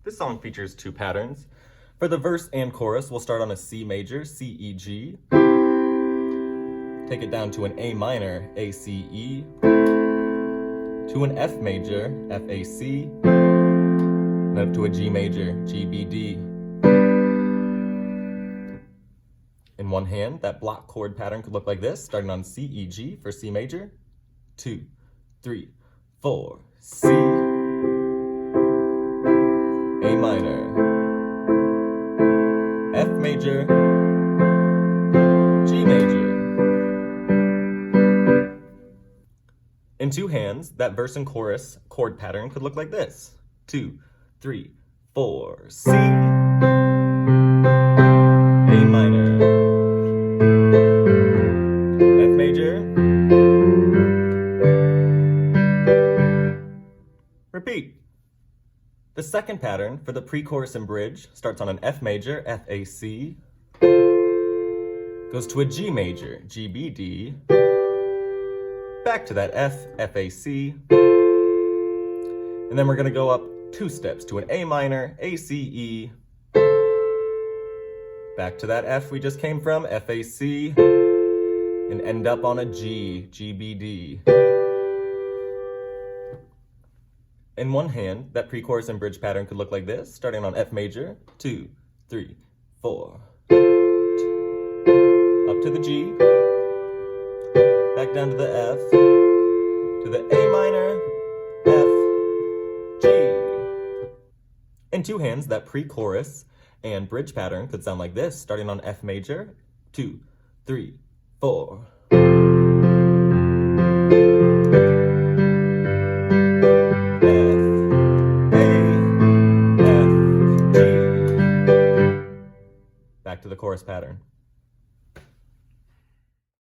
This song features two patterns. For the verse and chorus, we'll start on a C major, C, E, G. Take it down to an A minor, A, C, E. To an F major, F, A, C. And up to a G major, G, B, D. In one hand, that block chord pattern could look like this, starting on C, E, G for C major. 2, 3, 4, C, A minor, F major, G major. In two hands, that verse and chorus chord pattern could look like this. 2, 3, 4, C, A minor, F major, repeat. The second pattern for the pre-chorus and bridge starts on an F major, F, A, C, goes to a G major, G, B, D, back to that F, F, A, C, and then we're going to go up 2 steps to an A minor, A, C, E, back to that F we just came from, F, A, C, and end up on a G, G, B, D. In one hand, that pre-chorus and bridge pattern could look like this, starting on F major, 2, 3, 4, up to the G, back down to the F, to the A minor, F, G. In two hands, that pre-chorus and bridge pattern could sound like this, starting on F major, 2, 3, 4. Back to the chorus pattern.